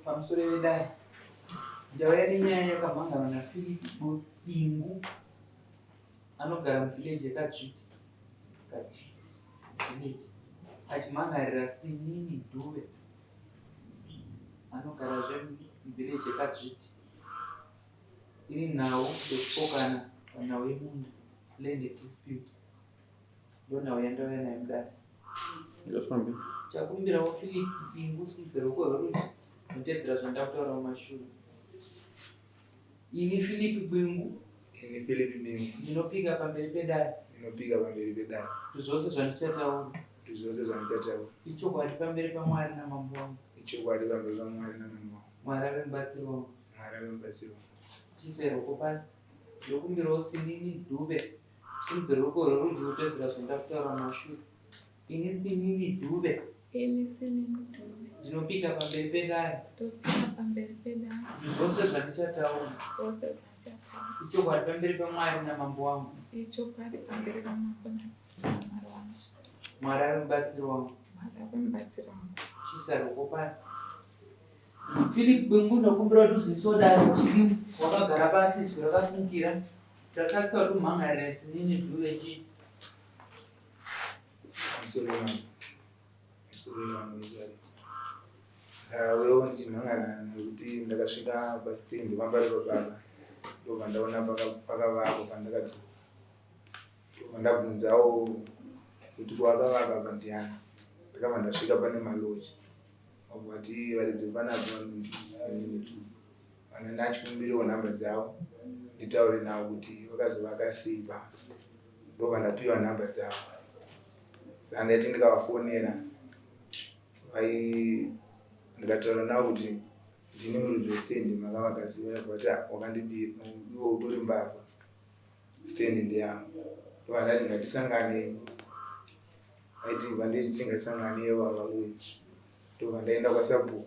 pamusoro wedai ndauya nenyaya yakamhangana naPhilip Bingu anogara muvhileji yekadzviti achimhangarira Sinini Dube anogarazve muvhileji yekadzviti iri nhau yekupokana panhau yemunda land dispute. Ndo nhau yandauya nayo mudare. Chakumbirawo Philip Bingu simudze ruoko rworudyi notedzera zvandakutaura mumashure. Ini Philip Bingu ndinopika pamberi pedare. Zvose zvandichataura ichokwadi pamberi paMwari namambo wangu. Mwari ave mubatsiri wangu. Tiise ruoko pasi. Ndokumbirawo Sinini Dube simudze ruoko rworudyi notedzera zvandakutaura mumashure. Ini Sinini Dube ndinopika pamberi pedare. Zvose zvandichataura ichokwadi pamberi paMwari namambo wangu. Mwari ave mubatsiri wangu. Tiisa ruoko pasi. Philip Bingu ndokumbira kuti uziviso dare chirimu wakagara pasi izwi rakasimukira tasakisa kuti umhangarire Sinini Dube chii. Wewe ndimhangana nekuti ndakasvika pasitendi pambari pababa ndobva ndaona pakavakwa pandakadzoka ndobva ndabvunzawo kuti kwakavakwa pandiani ndakabva ndasvika pane maloji vati varidzi panapo vanonzi Sinini Dube vana ndachikumbiriwo nhamba dzavo nditaure navo kuti vakazovaka sei pamba ndobva ndapiwa nhamba dzavo saka ndaiti ndikavafonera ndikataura navo kuti ndine murudzi westendi makavaka sei vati wakandibira iwo utori mbavha stendi ndeyavo ndobva ndati ngatisangane aiti banditi tingasanganewo avauye ndobva ndaenda kwasabhuku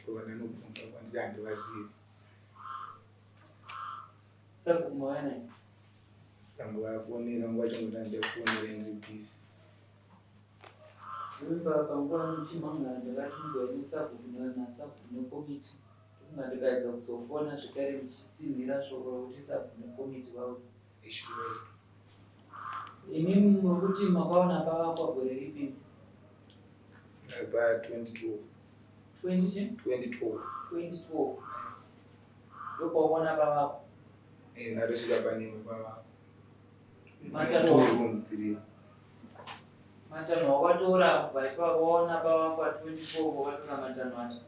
ndobva ndanobvunza kwanditi handivazivi. Sabhuku mwana tangovafonera nguva chingoti handivafonera ndiri bhizi. Panguva muchimhangana ndakati nesabhuku nasabhuku nekomiti ndokunga ndikaedza kuzofona zvekare ndichitsinhira shoko kuti sabhuku nekomiti vauye. Imi muri makaona pavakwa gore ripi? Pa 2012. 2012 ndopauona pavakwa? Ndatosvika panemo pavakwa. Matanho wakatora kubva pavaona pavakwa 24 wakatora matanho acho?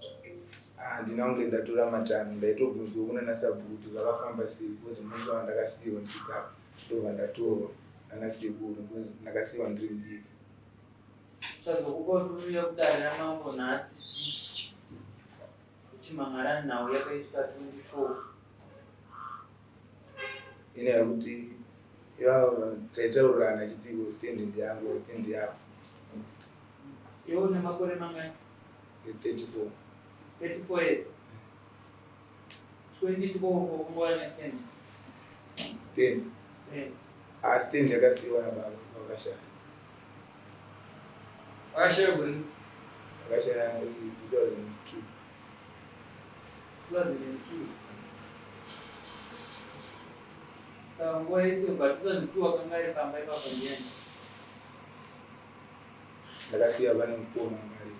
Handina kunge ndatora matanho, ndaitobvunzwa kuna nasabhuku kuti zvakafamba sei because munhu wandakasiyiwa ndichigara ndobva ndatorwa nanasekuru because ndakasiyiwa ndiri mudiki. Chazokupa kuti uye kudare ramambo nhasi uchimhangana nhau yakaitika 24 ine yakuti ivavo taitaurirana chitsiko stendi ndiyangu tindi yavo. Iwe une makore mangani? 34 years. 2012 unguva nestendi? Stendi? Stendi yakasiyiwa nababa vakashaya. Wakashaya kuri? Vakashaya 2002. Saka nguva yese kubva 2002 wakanga ari pamba ipapo ndiani? Ndakasiya pane mukoma ngari.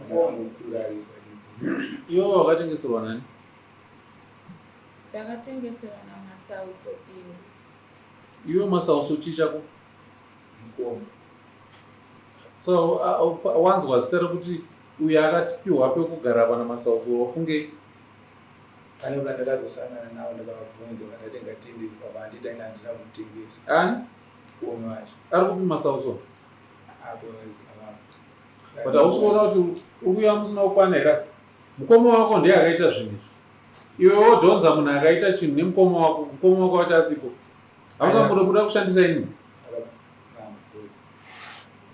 Mukura ari pachidzi. Iwo wakatengeserwa nani? Ndakatengeserwa naMasauso Bingu. Iwo Masauso chii chako? Mukoma. So wanzwa zita rekuti uyo akatipiwa pekugara pana Masauso wafunge? Pane vandakazosangana navo ndakavabvunza vandati ngatinde baba handiti aina handina kutengesa. Ani? Mukoma wacho. Ari kupi Masauso? Apo vazina vavo. But hausi kuona kuti ukuya musina kukwana here? Mukoma wako ndiye akaita zvinhu izvi. Iwe wodhonza munhu akaita chinhu nemukoma wako, mukoma wako wacho asipo. Hausamboda kushandisa ini?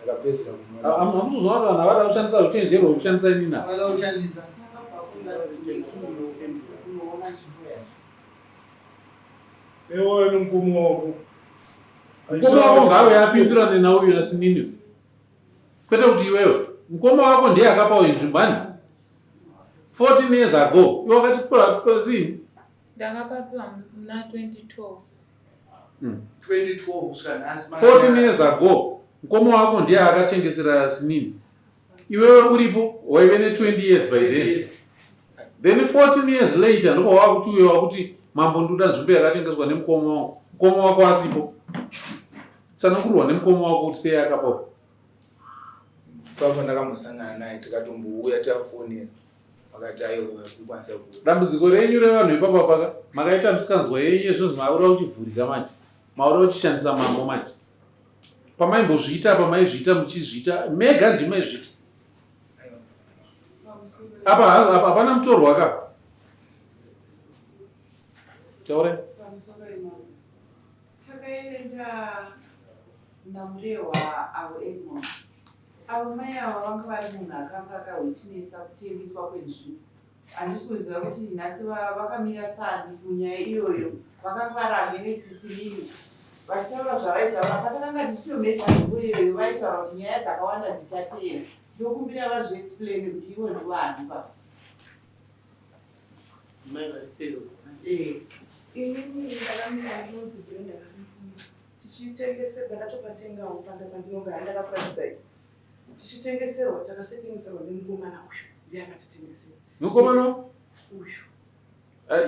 Ndakapedzera kumona. Hamuzoona vanhu avada kushandisa uchenjeri hwekushandisa ini na? Avada kushandisa. Ewe ni mukoma wako. Mukoma wako ngave apindurane nauyu Sinini. Kwete kuti iwewe mukoma wako ndiye akapa uyu nzvimbani. 14 years ago iwe wakati rini ndakapapiwa muna 2012. 2012 kusvika nhasi 14 years ago mukoma wako ndiye akatengesera sinini iwewe uripo waive ne20 years by then 14 years later ndopa wakuchiuyewa kuti mambo nduda nzvimbo yakatengeswa nemukoma wako mukoma wako asipo tsanangurwa nemukoma wako kuti sei akapora papo ndakamusangana naye tikatombouya tafonera vakati aiwa sikukwanisa ku dambudziko renyu revanhu ipapa paka makaita musikanzwa yenyu zvinhu maura uchivhurika manje maura uchishandisa mambo manje pamaimbozviita pamaizviita muchizviita mega ndimaizviita apa hapana mutorwa ka taure takaenda namurehwa avo Edmond. Avo mai ava vanga vari munhu akanga akahwetinesa kutengeswa kwenzvimbo. Handisi kuziva kuti nhasi vakamira sani munyaya iyoyo, vakanga varambe nesisirimi vachitaura zvavaitaura. Patakanga tichitomhesha nzvimbo iyoyo vaitaura kuti nyaya dzakawanda dzichateera. Ndokumbira vazviexplain kuti ivo ndivanhu pa inini ndakamira ndinonzi Brenda Karimfundo. Tichitengeserwa ndakatopatengawo pandinogara ndakakuratidza tichitengeserwa takasetengeserwa nemukomana uyu ndiye akatitengesera. mukomana Uyu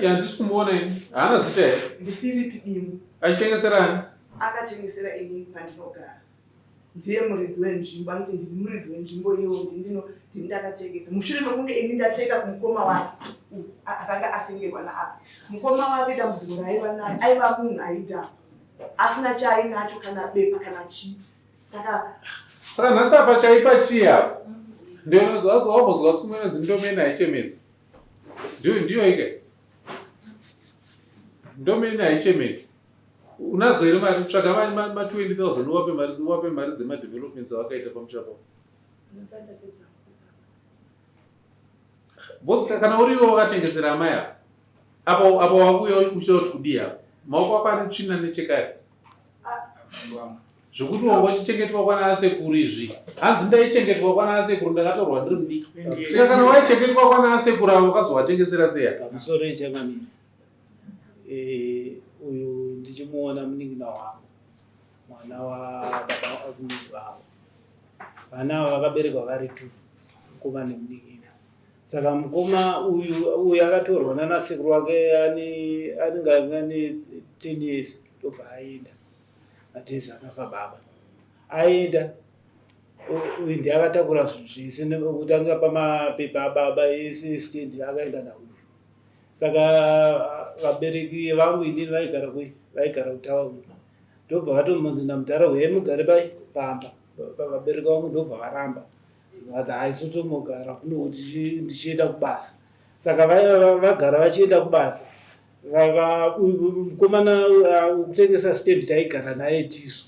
yandisi kumuona ini haana zita here ndiPhilip Bimu achitengeserani akatengesera inini pandinogara. Ndiye muridzi wenzvimbo, anoti ndiri muridzi wenzvimbo iyo ndindakatengesa. Mushure mekunge ini ndatenga kumukoma wake akanga atengerwa naapa. Mukoma wake dambudziko raaiva naye aiva munhu aidhakwa asina chaainacho kana bepa kana chii. saka nhasi apa chaipa chii apa ndinozwazwawambozwa tsumenodzi ndomeni haichemedza ndiyo ike ndomeni haichemedza unadzo here mari kutsvaga ma20,000 uvape mari dzemadevelopments avakaita pamusha pavo bosi kana uriwo wakatengesera amai apa apo wakuya uchida kuti kudii apa maoko ako ane tsvina nechekare zvokuti wachichengetwa kwana asekuru izvi hanzi ndaichengetwa kwana asekuru ndakatorwa ndiri mudiki saka kana waichengetwa kwana asekuru avo wakazovatengesera seya pamusoro echangamira uyu ndichimuona munin'ina wangu mwana wababa akunzi vavo vana ava vakaberekwa vari 2 mukoma nemunin'ina saka mukoma uyu akatorwa nanasekuru wake anenge ane 10 years ndobva aenda matezi akafa baba aenda uyu ndiye akatakura zvinhu zvese nekuti anga pamapepa ababa ese stendi akaenda nauyu saka vabereki vangu inini vaigara kutaundi ndobva vatomonzi namutaro hemugare pamba vabereki vangu ndobva varamba vati haisotomogara kunokuti ndichienda kubasa saka vagara vachienda kubasa saka mukomana kutengesa stendi taigara naye tisu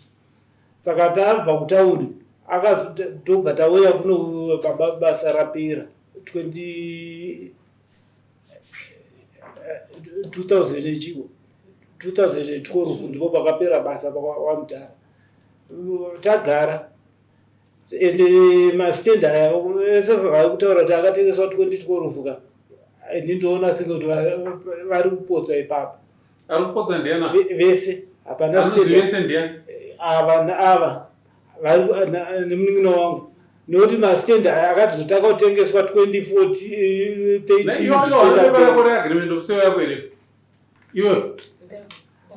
saka tabva kutaundi tobva tauya kuno basa rapera 2012 ndipo pakapera basa pakawamutara tagara ende mastendi aya ese vari kutaura kuti akatengeswa 2012 ka ndindoona senge kuti vari kupotsa ipapo ari kupotsa ndiana vese hapana vese ndiani ava nemunin'ina wangu nekuti mastendi aya akazotaka kutengeswa 2014 iwe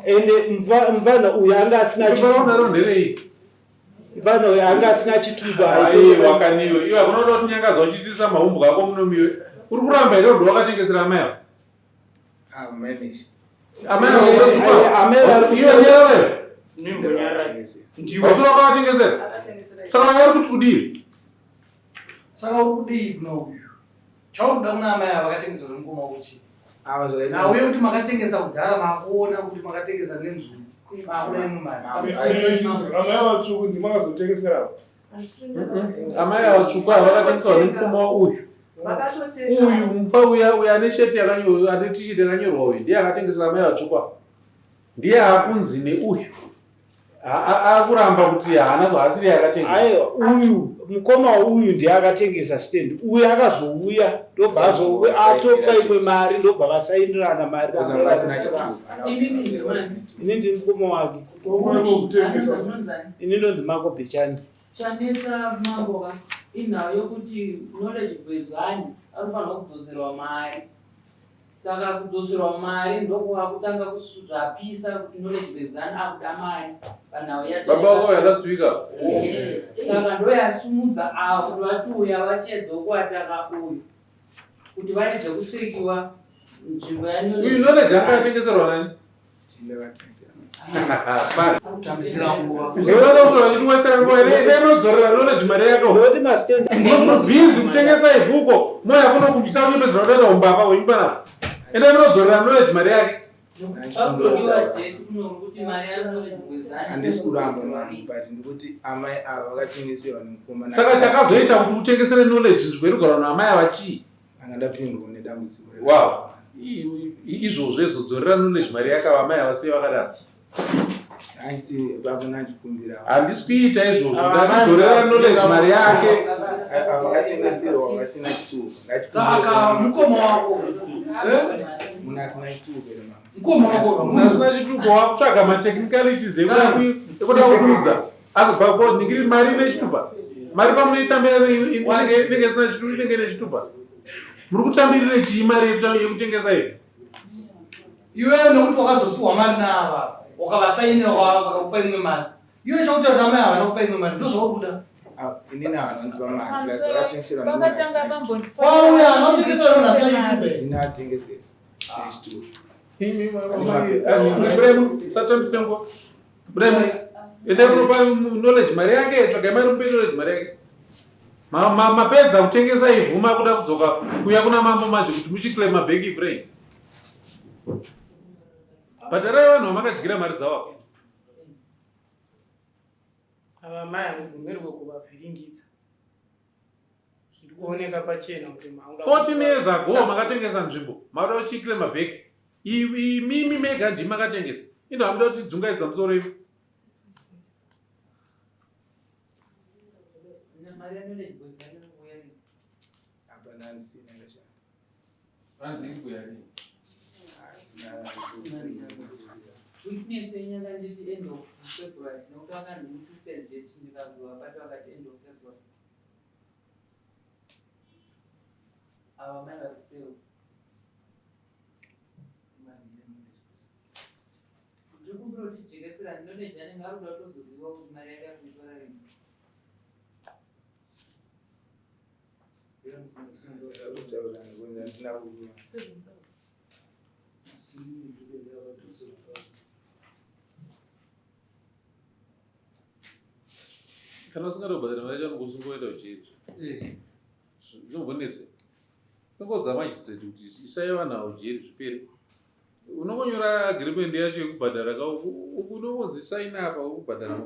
ende mvana uyu anga asina mvana uyu anga asina chituba wakaniwe iwe akunoda kuti nyangadza uchitisa maumbu ako munomiwe uri kuramba here ndo wakatengesera amaiva wasura kwakatengesera saka vari kuti kudii saka uri kudii kuna uyu chaukuda kuna amai ava vakatengesera mukoma wokuchi nauye kuti makatengesa kudhara makuona kuti makatengesa nenzuru makuda imumari amai vatsvuku ndimakazotengesera amai avatsvuku ava vakatengeswa nemukoma uyu uyu mupa uya ane sheti ane tishiti yakanyorwa uyu ndiye akatengesera amai vatsvuku ava ndiye akunzi neuyu akuramba kuti haasiri yakatengesa. Aiwa, uyu mukoma uyu ndiye akatengesa stand. Uyu akazouya ndobva atopa imwe mari ndobva vasaindirana mari. Ini ndiri mukoma wake. Ini ndonzi Mako Bechani. Chanetsa Mambo inhau yokuti knowledge base anofanira kudzoserwa mari. Saka kudzoserwa mari ndokuva kutanga kuzvapisa kuti knowledge base akuda mari panhau yacho. Baba wako yakasvika. Saka ndoyasumudza avo kuti vachiuya vachiedza kuvataka uyu kuti vaedze kusekiwa nzvimbo uyu knowledge akatengeserwa nani? Inodzorera knowledge mari yako busy kutengesa ibhuko moya kuno kuchita kunyepedzera kutoita umbavha hwenyumba nazo ende inodzorera knowledge mari yake. Handisi kuramba but ndikuti amai ava vakatengeserwa nemukoma. Saka chakazoita kuti utengesere knowledge nzvimbo irigara naamai ava chii? Angandapindwa nedambudziko. Wow. Izvozvo zodzorera knowledge mari yakava amai avasei vakadaro. Handisi kuita izvozvo ndatidzorera knowledge mari yake. Vakatengeserwa vasina chituko. Saka mukoma wako munhu asina chituko ere mama? mukoma wako Munhu asina chituko wakutsvaga matechnicalities ekuda kutiudza azobva ningiri mari nechitupa. Mari pamunoitambira inenge isina chitupa inenge nechitupa. Muri kutambirire chii mari yekutengesa izvi? iwe nokuti wakazopiwa mari naava ukavasainira vakakupa imwe mari iwe chokuti amai ava vanokupa imwe mari ndozvakuda. Inini vanondipa mari vakatengeserwa kwauya anotengesera munhu asina chitupa ndinatengesera nechituko. Bremu, satambisengo. Bremu, ende kunopa knowledge mari yake, tsvagai mari mupe knowledge mari yake. Mapedza kutengesa ivhuma kuda kudzoka kuya kuna mambo manje kuti muchiclaima bhegi brain. Bhadharai vanhu vamakadyira mari dzavo. Ava mai hamubvumirwe kuvavhiringidza. Zviri kuoneka pachena kuti 14 years ago makatengesa nzvimbo. Mauda uchiclaima bhegi. Mimi mega ndimi makatengesa. Indo hamuda kuti dzungaidza musoro imi. Witness yenyanga nditi end of February nokutanga ndikutupe date ndikazuva pato wakati end of February. Ava mai vakuseo. Ndikumbura kuti jekesera knowledge anenge ari kuda kutozoziva kuti mari yake ari kuitora rini. Kana usingada kubhadhara mari yacho nokusungoenda uchiri. Zvinobonetse. Ungodza magistrate kuti isai vanhu avo jeri zvipere. Unongonyora agreement yacho yekubhadhara unongonzi saina apa ukubhadhara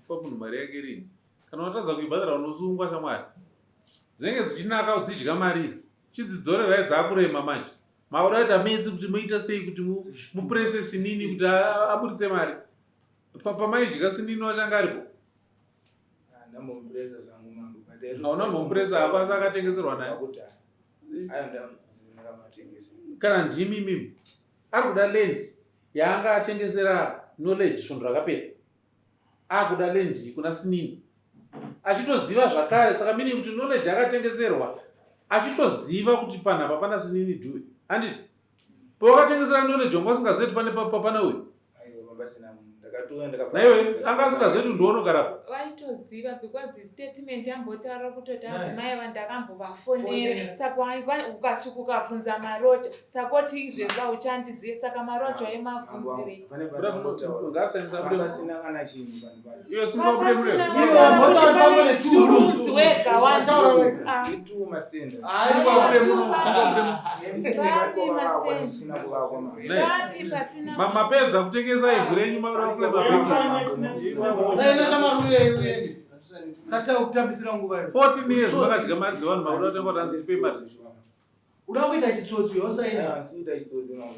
pamunhu mari yake rini. Kana watadza kuibhadhara unosungwa shamwari. Dzinenge dzichinaka dzidya mari idzi. Chidzidzorerai dzakurema manje. Mauda kuti amedzi kuti muita sei kuti mupurese sinini kuti aburitse mari. Pamaidya sinini wachanga aripo. Ndambomupuresa zvangu mangu. Hauna mbomupuresa hapasi akatengeserwa naye. Kana ndimi mimi ari kuda land yaanga atengesera knowledge svondo rakapera. Akuda land kuna sinini. Achitoziva zvakare saka mini kuti knowledge akatengeserwa achitoziva kuti panapa pana sinini dhuwe. Handiti? Pawakatengesera knowledge wanga usingazeti pana uyu. Naiwe anga asingazeti kuti ndounogarapo. Vaitoziva because statement yambotaura kutoti mai vandakambovafonera saka ukasvika ukabvunza marocha saka kuti izvezva uchandizive saka marocha aimabvunzire. Iyo singabude wega mapedza kutengesa ivhu renyu maura saina shamaruye saka ukutambisira nguva 14 years makadya mari dzevanhu maura kutenga tanzipe mari. Uda kuita chitsotsi yosaina. Suita chitsotsi mama.